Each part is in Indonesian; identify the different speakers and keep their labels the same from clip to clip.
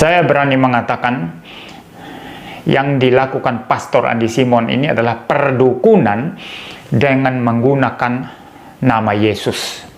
Speaker 1: Saya berani mengatakan yang dilakukan Pastor Andi Simon ini adalah perdukunan dengan menggunakan nama Yesus.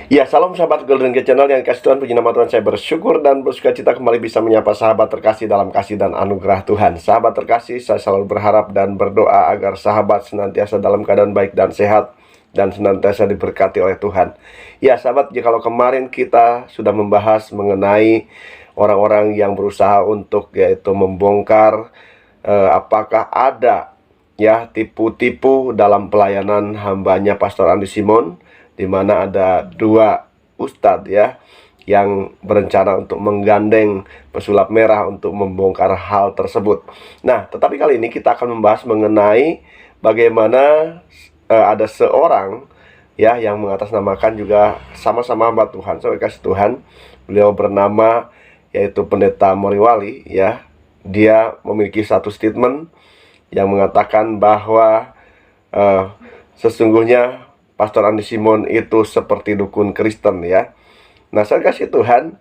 Speaker 2: Ya, salam sahabat Golden Gate Channel yang dikasih Tuhan. Puji nama Tuhan, saya bersyukur dan bersuka cita kembali bisa menyapa sahabat terkasih dalam kasih dan anugerah Tuhan. Sahabat terkasih, saya selalu berharap dan berdoa agar sahabat senantiasa dalam keadaan baik dan sehat dan senantiasa diberkati oleh Tuhan. Ya sahabat, jikalau kemarin kita sudah membahas mengenai orang-orang yang berusaha untuk yaitu membongkar apakah ada ya tipu-tipu dalam pelayanan hambanya Pastor Andi Simon, di mana ada dua ustadz ya yang berencana untuk menggandeng pesulap merah untuk membongkar hal tersebut. Nah, tetapi kali ini kita akan membahas mengenai bagaimana ada seorang ya yang mengatasnamakan juga sama-sama hamba Tuhan, saya kasih Tuhan. Beliau bernama yaitu Pendeta Moriwali ya. Dia memiliki satu statement yang mengatakan bahwa sesungguhnya Pastor Andi Simon itu seperti dukun Kristen ya. Nah, saya kasih Tuhan,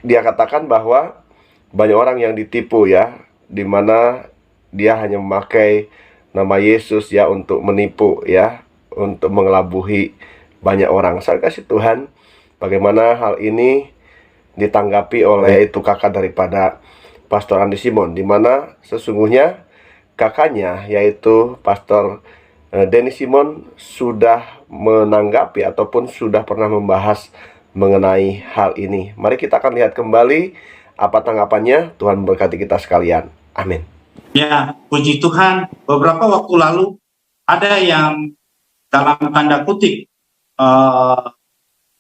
Speaker 2: dia katakan bahwa banyak orang yang ditipu ya, dimana dia hanya memakai nama Yesus ya untuk menipu ya, untuk mengelabuhi banyak orang. Saya kasih Tuhan, bagaimana hal ini ditanggapi oleh itu kakak daripada Pastor Andi Simon, dimana sesungguhnya kakaknya yaitu Pastor Denny Simon sudah menanggapi ataupun sudah pernah membahas mengenai hal ini. Mari kita akan lihat kembali apa tanggapannya. Tuhan berkati kita sekalian. Amin.
Speaker 3: Ya, puji Tuhan, beberapa waktu lalu ada yang dalam tanda kutip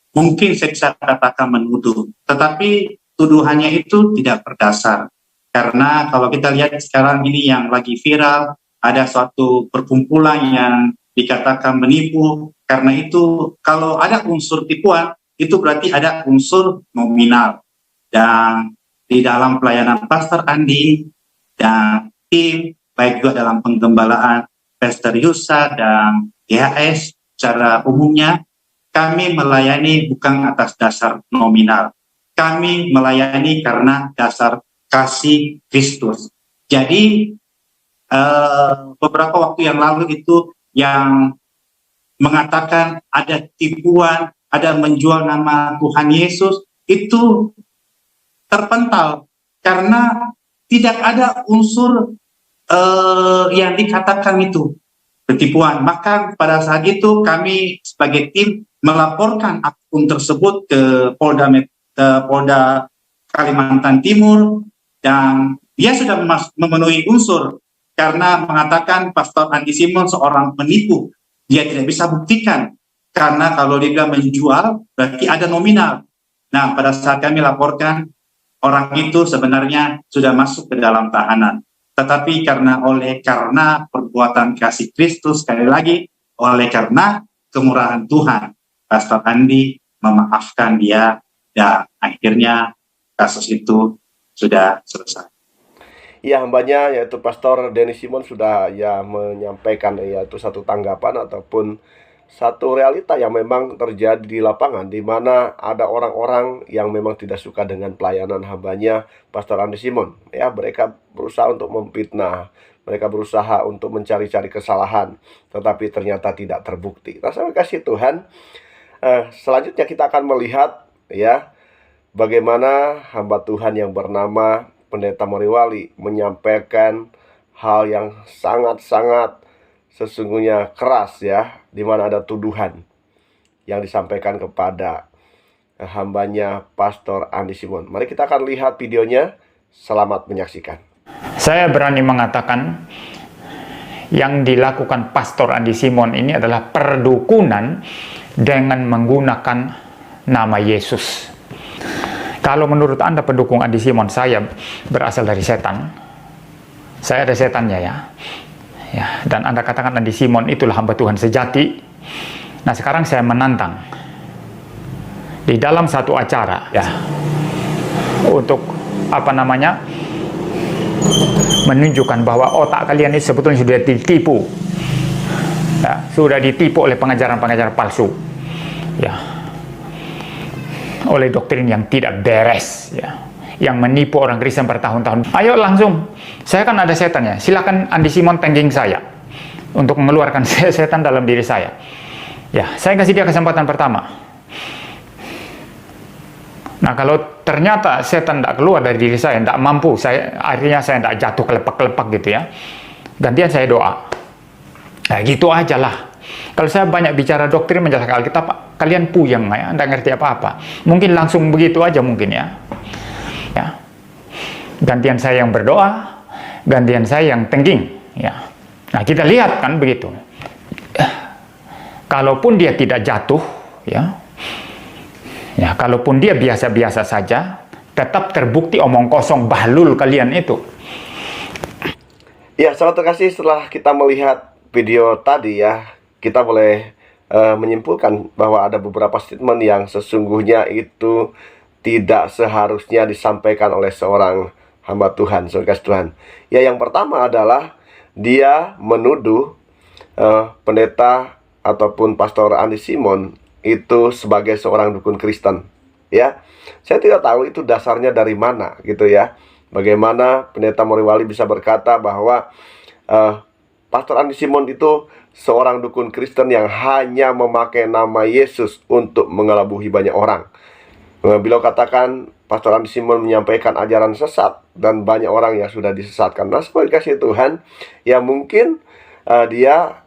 Speaker 3: mungkin saya bisa katakan menuduh, tetapi tuduhannya itu tidak berdasar. Karena kalau kita lihat sekarang ini yang lagi viral, ada suatu perkumpulan yang dikatakan menipu. Karena itu kalau ada unsur tipuan, itu berarti ada unsur nominal. Dan di dalam pelayanan Pastor Andi dan tim, baik juga dalam penggembalaan Pastor Yusa dan GHS secara umumnya, kami melayani bukan atas dasar nominal. Kami melayani karena dasar kasih Kristus. Jadi beberapa waktu yang lalu itu yang mengatakan ada tipuan, ada menjual nama Tuhan Yesus, itu terpental karena tidak ada unsur yang dikatakan itu penipuan. Maka pada saat itu kami sebagai tim melaporkan akun tersebut ke Polda Kalimantan Timur, dan dia sudah memenuhi unsur karena mengatakan Pastor Andi Simon seorang penipu. Dia tidak bisa buktikan, karena kalau dia menjual berarti ada nominal. Nah, pada saat kami laporkan, orang itu sebenarnya sudah masuk ke dalam tahanan. Tetapi karena perbuatan kasih Kristus, sekali lagi, oleh karena kemurahan Tuhan, Pastor Andi memaafkan dia, dan akhirnya kasus itu sudah selesai.
Speaker 2: Ya, hambanya yaitu Pastor Denny Simon sudah ya menyampaikan yaitu satu tanggapan ataupun satu realita yang memang terjadi di lapangan, di mana ada orang-orang yang memang tidak suka dengan pelayanan hambanya Pastor Andi Simon. Ya, mereka berusaha untuk memfitnah, mereka berusaha untuk mencari-cari kesalahan, tetapi ternyata tidak terbukti. Nah, saya kasih Tuhan, selanjutnya kita akan melihat ya bagaimana hamba Tuhan yang bernama Pendeta Moriwali menyampaikan hal yang sangat-sangat sesungguhnya keras ya, di mana ada tuduhan yang disampaikan kepada hambanya Pastor Andi Simon. Mari kita akan lihat videonya. Selamat menyaksikan.
Speaker 1: Saya berani mengatakan yang dilakukan Pastor Andi Simon ini adalah perdukunan dengan menggunakan nama Yesus. Kalau menurut Anda pendukung Andi Simon, saya berasal dari setan. Saya ada setannya ya. Dan Anda katakan Andi Simon itulah hamba Tuhan sejati. Nah, sekarang saya menantang. Di dalam satu acara ya, untuk menunjukkan bahwa otak kalian ini sebetulnya sudah ditipu, ya, sudah ditipu oleh pengajaran-pengajaran palsu, ya, oleh doktrin yang tidak beres, ya, yang menipu orang Kristen bertahun-tahun. Ayo langsung, saya kan ada setannya, silakan Andi Simon tengging saya untuk mengeluarkan setan dalam diri saya. Ya, saya kasih dia kesempatan pertama. Nah, kalau ternyata setan tidak keluar dari diri saya, tidak mampu, akhirnya saya tidak jatuh kelepak-kelepak gitu ya, gantian saya doa. Nah, gitu aja lah. Kalau saya banyak bicara doktrin menjelaskan Alkitab, kalian puyeng ya, tidak ngerti apa-apa. Mungkin langsung begitu aja mungkin ya. Ya. Gantian saya yang berdoa, gantian saya yang tengging. Ya. Nah, kita lihat kan begitu. Kalaupun dia tidak jatuh, ya, kalaupun dia biasa-biasa saja, tetap terbukti omong kosong bahlul kalian itu.
Speaker 2: Ya, sahabat terkasih, setelah kita melihat video tadi ya, kita boleh menyimpulkan bahwa ada beberapa statement yang sesungguhnya itu tidak seharusnya disampaikan oleh seorang hamba Tuhan, saudara Tuhan. Ya, yang pertama adalah dia menuduh pendeta ataupun pastor Andi Simon itu sebagai seorang dukun Kristen. Ya, saya tidak tahu itu dasarnya dari mana gitu ya. Bagaimana pendeta Moriwali bisa berkata bahwa pastor Andi Simon itu seorang dukun Kristen yang hanya memakai nama Yesus untuk mengelabuhi banyak orang. Beliau katakan pastor Andi Simon menyampaikan ajaran sesat dan banyak orang yang sudah disesatkan. Nah, sebagai kasih Tuhan, ya mungkin dia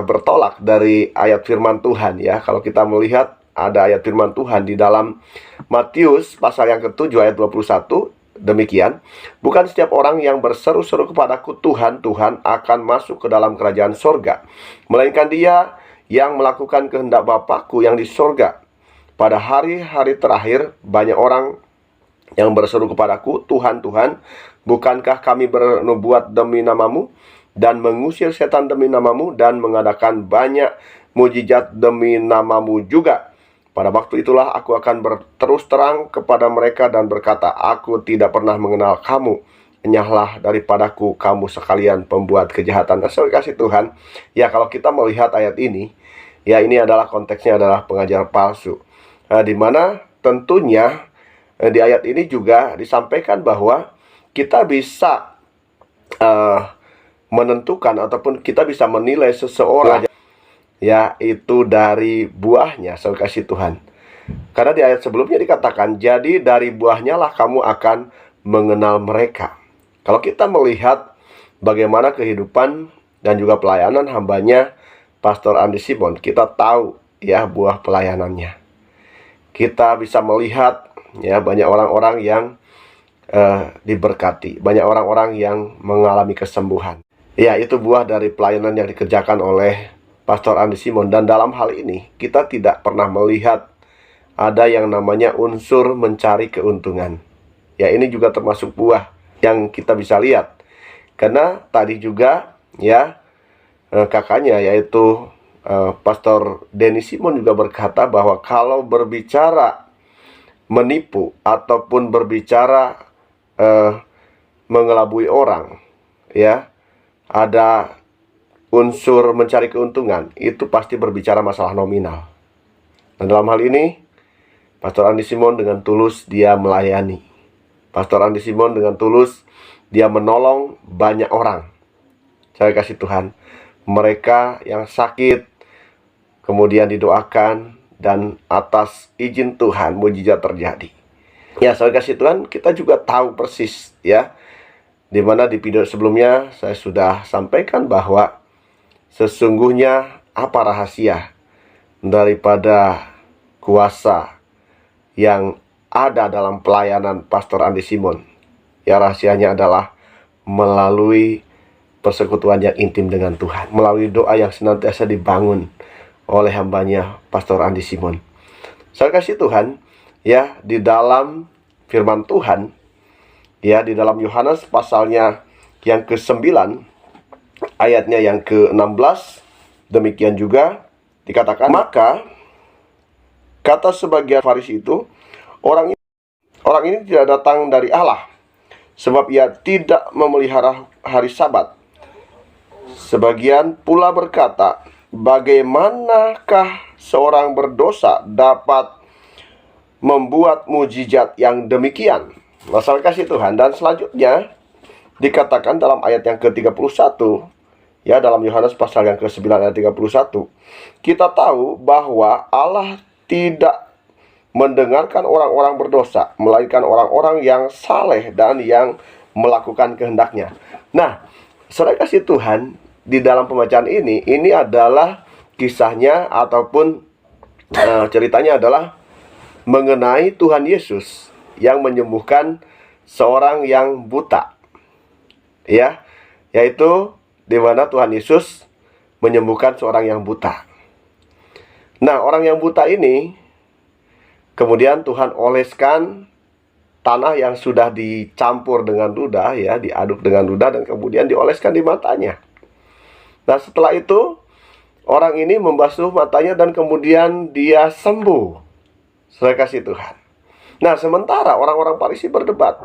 Speaker 2: bertolak dari ayat firman Tuhan ya. Kalau kita melihat ada ayat firman Tuhan di dalam Matius pasal yang ke-7 ayat 21, demikian, bukan setiap orang yang berseru-seru kepadaku Tuhan, Tuhan akan masuk ke dalam kerajaan sorga, melainkan dia yang melakukan kehendak Bapakku yang di sorga. Pada hari-hari terakhir banyak orang yang berseru kepadaku, Tuhan, Tuhan, bukankah kami bernubuat demi namamu dan mengusir setan demi namamu dan mengadakan banyak mujizat demi namamu juga? Pada waktu itulah aku akan berterus terang kepada mereka dan berkata, aku tidak pernah mengenal kamu. Enyahlah daripadaku kamu sekalian pembuat kejahatan. Nah, saudara kasih Tuhan, ya kalau kita melihat ayat ini, ya ini adalah konteksnya adalah pengajar palsu. Di mana tentunya di ayat ini juga disampaikan bahwa kita bisa menentukan ataupun kita bisa menilai seseorang yaitu dari buahnya, saudara kasih Tuhan. Karena di ayat sebelumnya dikatakan, jadi dari buahnya lah kamu akan mengenal mereka. Kalau kita melihat bagaimana kehidupan dan juga pelayanan hambanya Pastor Andi Simon, kita tahu ya buah pelayanannya. Kita bisa melihat ya banyak orang-orang yang diberkati, banyak orang-orang yang mengalami kesembuhan. Ya, itu buah dari pelayanan yang dikerjakan oleh Pastor Andi Simon. Dan dalam hal ini kita tidak pernah melihat ada yang namanya unsur mencari keuntungan. Ya, ini juga termasuk buah yang kita bisa lihat. Karena tadi juga ya kakaknya yaitu Pastor Denny Simon juga berkata bahwa kalau berbicara menipu ataupun berbicara mengelabui orang, ya ada unsur mencari keuntungan, itu pasti berbicara masalah nominal. Dan dalam hal ini Pastor Andi Simon dengan tulus dia melayani. Pastor Andi Simon dengan tulus dia menolong banyak orang. Saya kasih Tuhan, mereka yang sakit kemudian didoakan dan atas izin Tuhan mujizat terjadi. Ya, saya kasih Tuhan, kita juga tahu persis ya, dimana di video sebelumnya saya sudah sampaikan bahwa sesungguhnya apa rahasia daripada kuasa yang ada dalam pelayanan Pastor Andi Simon. Ya, rahasianya adalah melalui persekutuan yang intim dengan Tuhan, melalui doa yang senantiasa dibangun oleh hambanya Pastor Andi Simon. Saya kasih Tuhan, ya di dalam firman Tuhan, ya di dalam Yohanes pasalnya yang ke-9, ayatnya yang ke-16, demikian juga dikatakan, maka kata sebagian Farisi itu, Orang ini tidak datang dari Allah, sebab ia tidak memelihara hari Sabat. Sebagian pula berkata, bagaimanakah seorang berdosa dapat membuat mujizat yang demikian? Masalah kasih Tuhan. Dan selanjutnya dikatakan dalam ayat yang ke-31, ya, dalam Yohanes pasal yang ke-9 ayat 31, kita tahu bahwa Allah tidak mendengarkan orang-orang berdosa, melainkan orang-orang yang saleh dan yang melakukan kehendaknya. Nah, saudara kasih Tuhan, di dalam pembacaan ini adalah kisahnya ataupun ceritanya adalah mengenai Tuhan Yesus yang menyembuhkan seorang yang buta, ya, yaitu di mana Tuhan Yesus menyembuhkan seorang yang buta. Nah, orang yang buta ini kemudian Tuhan oleskan tanah yang sudah dicampur dengan ludah, ya, diaduk dengan ludah dan kemudian dioleskan di matanya. Nah, setelah itu orang ini membasuh matanya dan kemudian dia sembuh. Saudara kasih Tuhan. Nah, sementara orang-orang Farisi berdebat.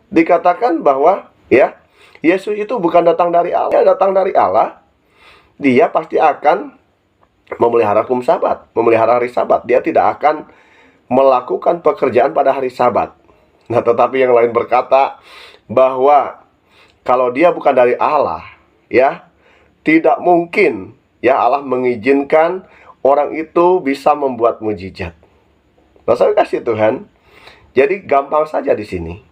Speaker 2: Dikatakan bahwa, ya, Yesus itu bukan datang dari Allah. Dia datang dari Allah, dia pasti akan memelihara hukum Sabat, memelihara hari Sabat. Dia tidak akan melakukan pekerjaan pada hari Sabat. Nah, tetapi yang lain berkata bahwa kalau dia bukan dari Allah, ya, tidak mungkin, ya, Allah mengizinkan orang itu bisa membuat mujizat. Nah, saya kasih Tuhan. Jadi gampang saja di sini.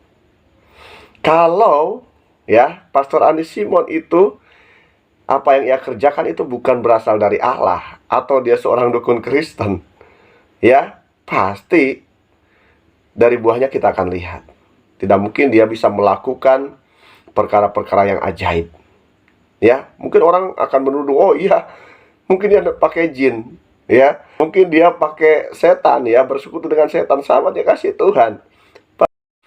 Speaker 2: Kalau, ya, Pastor Andi Simon itu apa yang ia kerjakan itu bukan berasal dari Allah, atau dia seorang dukun Kristen, ya, pasti dari buahnya kita akan lihat. Tidak mungkin dia bisa melakukan perkara-perkara yang ajaib. Ya, mungkin orang akan menuduh, oh iya, mungkin dia pakai jin, ya, mungkin dia pakai setan, ya, bersekutu dengan setan. Sahabat ya kasih Tuhan,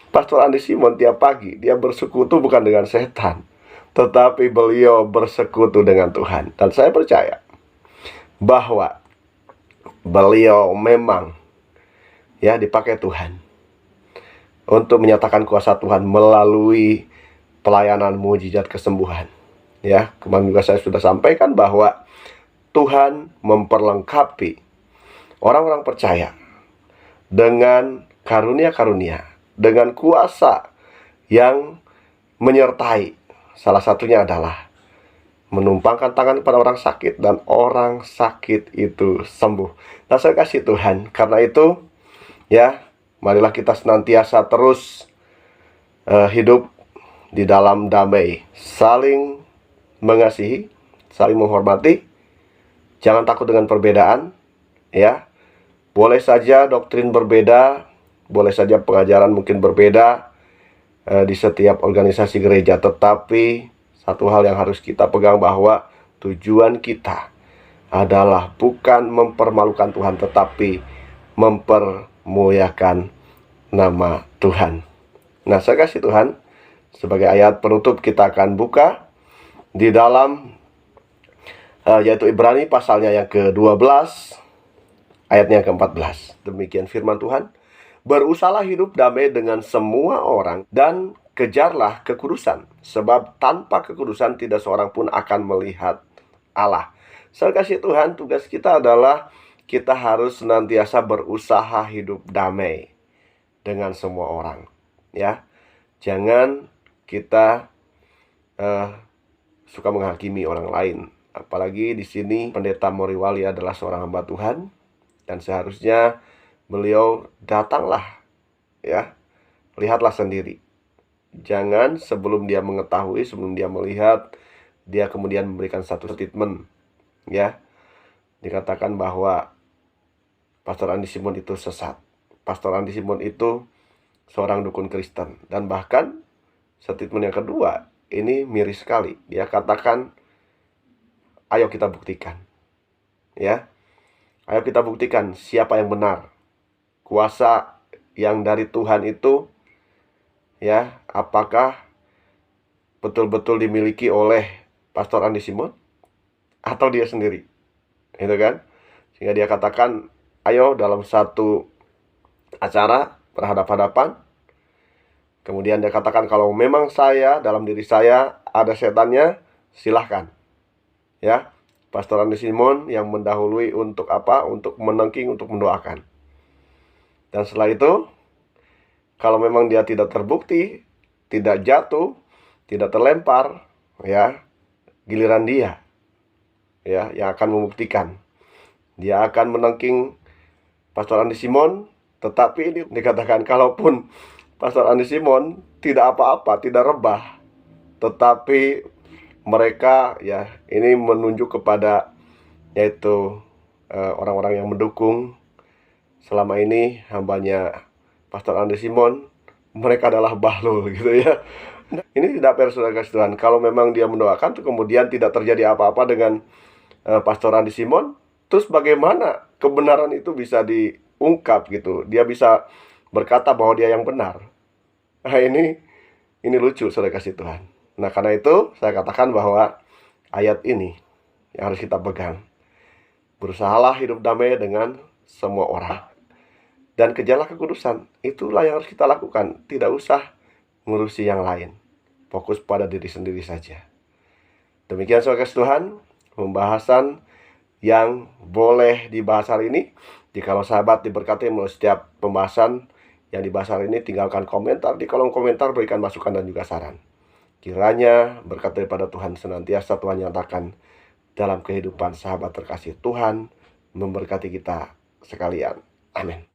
Speaker 2: Pastor Andi Simon tiap pagi dia bersekutu bukan dengan setan, tetapi beliau bersekutu dengan Tuhan. Dan saya percaya bahwa beliau memang, ya, dipakai Tuhan untuk menyatakan kuasa Tuhan melalui pelayanan mujizat kesembuhan. Ya, kemarin juga saya sudah sampaikan bahwa Tuhan memperlengkapi orang-orang percaya dengan karunia-karunia, dengan kuasa yang menyertai. Salah satunya adalah menumpangkan tangan pada orang sakit dan orang sakit itu sembuh. Nah, saya kasih Tuhan, karena itu, ya, marilah kita senantiasa terus hidup di dalam damai, saling mengasihi, saling menghormati, jangan takut dengan perbedaan, ya. Boleh saja doktrin berbeda, boleh saja pengajaran mungkin berbeda di setiap organisasi gereja, tetapi satu hal yang harus kita pegang bahwa tujuan kita adalah bukan mempermalukan Tuhan, tetapi mempermuliakan nama Tuhan. Nah, saya kasih Tuhan, sebagai ayat penutup kita akan buka di dalam yaitu Ibrani pasalnya yang ke-12 ayatnya yang ke-14. Demikian firman Tuhan. Berusahalah hidup damai dengan semua orang dan kejarlah kekudusan, sebab tanpa kekudusan tidak seorang pun akan melihat Allah. Saya kasih Tuhan, tugas kita adalah kita harus senantiasa berusaha hidup damai dengan semua orang, ya. Jangan kita suka menghakimi orang lain. Apalagi di sini Pendeta Moriwali adalah seorang hamba Tuhan, dan seharusnya beliau datanglah, ya, lihatlah sendiri. Jangan sebelum dia mengetahui, sebelum dia melihat, dia kemudian memberikan satu statement, ya. Dikatakan bahwa Pastor Andi Simon itu sesat, Pastor Andi Simon itu seorang dukun Kristen. Dan bahkan statement yang kedua ini miris sekali. Dia katakan, ayo kita buktikan, ya, ayo kita buktikan siapa yang benar. Kuasa yang dari Tuhan itu, ya, apakah betul-betul dimiliki oleh Pastor Andi Simon atau dia sendiri, itu kan? Sehingga dia katakan, ayo dalam satu acara berhadap-hadapan. Kemudian dia katakan, kalau memang dalam diri saya ada setannya, silahkan. Ya, Pastor Andi Simon yang mendahului untuk apa? Untuk menengking, untuk mendoakan. Dan setelah itu, kalau memang dia tidak terbukti, tidak jatuh, tidak terlempar, ya, giliran dia, ya, yang akan membuktikan. Dia akan menengking Pastor Andi Simon, tetapi ini dikatakan kalaupun Pastor Andi Simon tidak apa-apa, tidak rebah, tetapi mereka, ya, ini menunjuk kepada yaitu orang-orang yang mendukung selama ini hambanya Pastor Andi Simon, mereka adalah bahlul gitu ya. Ini tidak fair, saudara kasih Tuhan. Kalau memang dia mendoakan, kemudian tidak terjadi apa-apa dengan Pastor Andi Simon, terus bagaimana kebenaran itu bisa diungkap gitu? Dia bisa berkata bahwa dia yang benar. Nah, ini lucu, saudara kasih Tuhan. Nah, karena itu saya katakan bahwa ayat ini yang harus kita pegang. Berusahalah hidup damai dengan semua orang, dan kejarlah kekudusan. Itulah yang harus kita lakukan. Tidak usah ngurusi yang lain. Fokus pada diri sendiri saja. Demikian saudara kasih Tuhan, pembahasan yang boleh dibahas hari ini. Jikalau sahabat diberkati melalui setiap pembahasan yang dibahas hari ini, tinggalkan komentar di kolom komentar, berikan masukan dan juga saran. Kiranya berkat daripada Tuhan senantiasa Tuhan nyatakan dalam kehidupan sahabat terkasih. Tuhan memberkati kita sekalian. Amin.